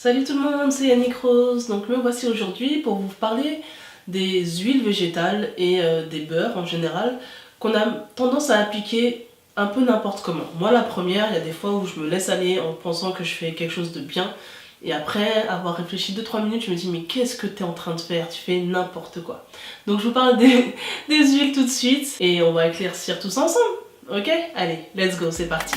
Salut tout le monde, c'est Yannick Rose. Donc me voici aujourd'hui pour vous parler des huiles végétales et des beurres en général qu'on a tendance à appliquer un peu n'importe comment. Moi la première, il y a des fois où je me laisse aller en pensant que je fais quelque chose de bien et après avoir réfléchi 2-3 minutes, je me dis mais qu'est-ce que tu es en train de faire? Tu fais n'importe quoi. Donc je vous parle des huiles tout de suite et on va éclaircir tout ça ensemble. Ok? Allez, let's go, c'est parti.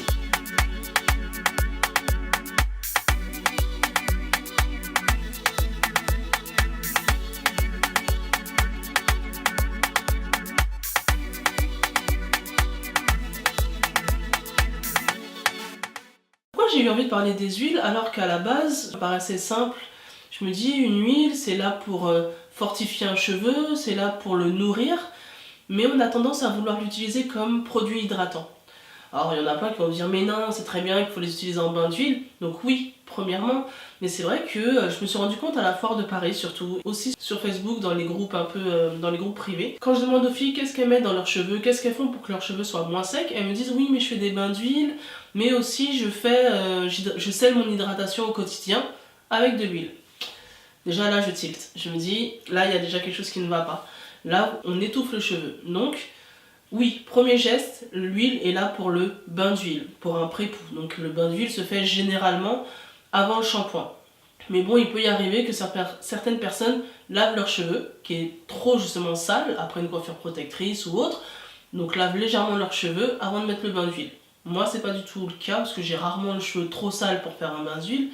Pourquoi j'ai eu envie de parler des huiles alors qu'à la base, ça paraissait simple. Je me dis une huile c'est là pour fortifier un cheveu, c'est là pour le nourrir, mais on a tendance à vouloir l'utiliser comme produit hydratant. Alors il y en a plein qui vont dire mais non c'est très bien qu'il faut les utiliser en bain d'huile, donc oui premièrement, mais c'est vrai que je me suis rendu compte à la foire de Paris surtout, aussi sur Facebook dans les groupes un peu, dans les groupes privés. Quand je demande aux filles qu'est-ce qu'elles mettent dans leurs cheveux, qu'est-ce qu'elles font pour que leurs cheveux soient moins secs, elles me disent oui mais je fais des bains d'huile, mais aussi je scelle mon hydratation au quotidien avec de l'huile. Déjà là je tilte, je me dis là il y a déjà quelque chose qui ne va pas, là on étouffe le cheveu, donc oui, premier geste, l'huile est là pour le bain d'huile, pour un pré-poux. Donc le bain d'huile se fait généralement avant le shampoing. Mais bon, il peut y arriver que certaines personnes lavent leurs cheveux, qui est trop justement sale, après une coiffure protectrice ou autre, donc lavent légèrement leurs cheveux avant de mettre le bain d'huile. Moi, c'est pas du tout le cas, parce que j'ai rarement le cheveu trop sale pour faire un bain d'huile,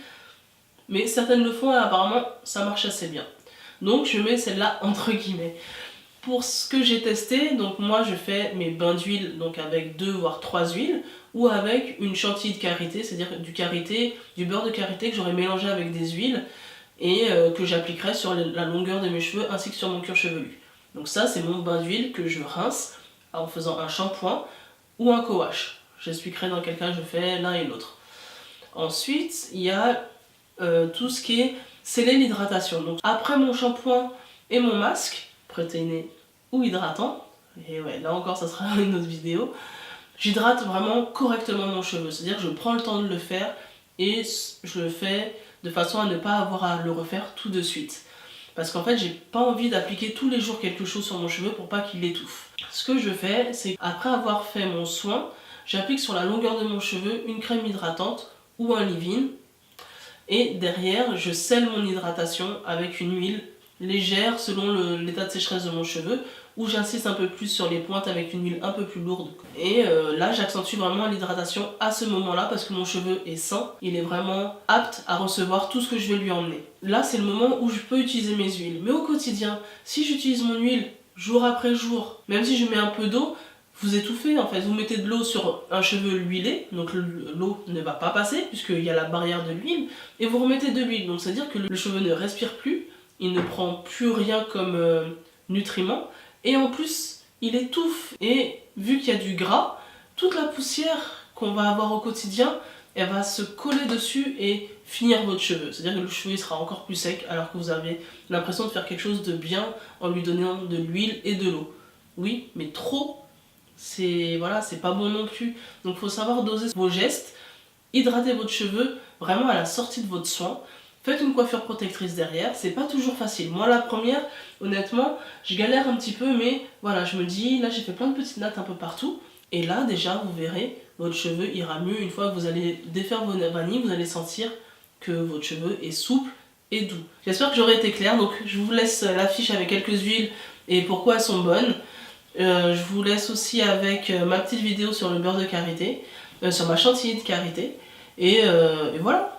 mais certaines le font et apparemment ça marche assez bien. Donc je mets celle-là entre guillemets. Pour ce que j'ai testé, donc moi je fais mes bains d'huile donc avec 2 voire 3 huiles ou avec une chantilly de karité, c'est-à-dire du beurre de karité que j'aurais mélangé avec des huiles et que j'appliquerai sur la longueur de mes cheveux ainsi que sur mon cuir chevelu. Donc ça c'est mon bain d'huile que je rince en faisant un shampoing ou un co-wash. J'expliquerai dans quel cas je fais l'un et l'autre. Ensuite il y a tout ce qui est sceller l'hydratation. Donc après mon shampoing et mon masque, protéiné ou hydratant, et ouais là encore ça sera une autre vidéo, j'hydrate vraiment correctement mon cheveu, c'est-à-dire que je prends le temps de le faire et je le fais de façon à ne pas avoir à le refaire tout de suite. Parce qu'en fait j'ai pas envie d'appliquer tous les jours quelque chose sur mon cheveu pour pas qu'il étouffe. Ce que je fais c'est après avoir fait mon soin, j'applique sur la longueur de mon cheveu une crème hydratante ou un leave-in et derrière je scelle mon hydratation avec une huile légère selon l'état de sécheresse de mon cheveu, où j'insiste un peu plus sur les pointes avec une huile un peu plus lourde. Et là j'accentue vraiment l'hydratation à ce moment là parce que mon cheveu est sain, il est vraiment apte à recevoir tout ce que je vais lui emmener. Là c'est le moment où je peux utiliser mes huiles, mais au quotidien, si j'utilise mon huile jour après jour, même si je mets un peu d'eau, vous étouffez en fait, vous mettez de l'eau sur un cheveu huilé, donc l'eau ne va pas passer puisqu'il y a la barrière de l'huile, et vous remettez de l'huile, donc c'est à dire que le cheveu ne respire plus, il ne prend plus rien comme nutriment et en plus il étouffe, et vu qu'il y a du gras, toute la poussière qu'on va avoir au quotidien elle va se coller dessus et finir votre cheveu, c'est à dire que le cheveu sera encore plus sec alors que vous avez l'impression de faire quelque chose de bien en lui donnant de l'huile et de l'eau. Oui mais trop c'est voilà, c'est pas bon non plus, donc il faut savoir doser vos gestes, hydratez votre cheveu vraiment à la sortie de votre soin. Faites une coiffure protectrice derrière, c'est pas toujours facile. Moi la première, honnêtement, je galère un petit peu, mais voilà, je me dis, là j'ai fait plein de petites nattes un peu partout, et là déjà vous verrez, votre cheveu ira mieux une fois que vous allez défaire vos vanilles, vous allez sentir que votre cheveu est souple et doux. J'espère que j'aurai été claire, donc je vous laisse l'affiche avec quelques huiles et pourquoi elles sont bonnes. Je vous laisse aussi avec ma petite vidéo sur le beurre de karité, sur ma chantilly de karité, et voilà.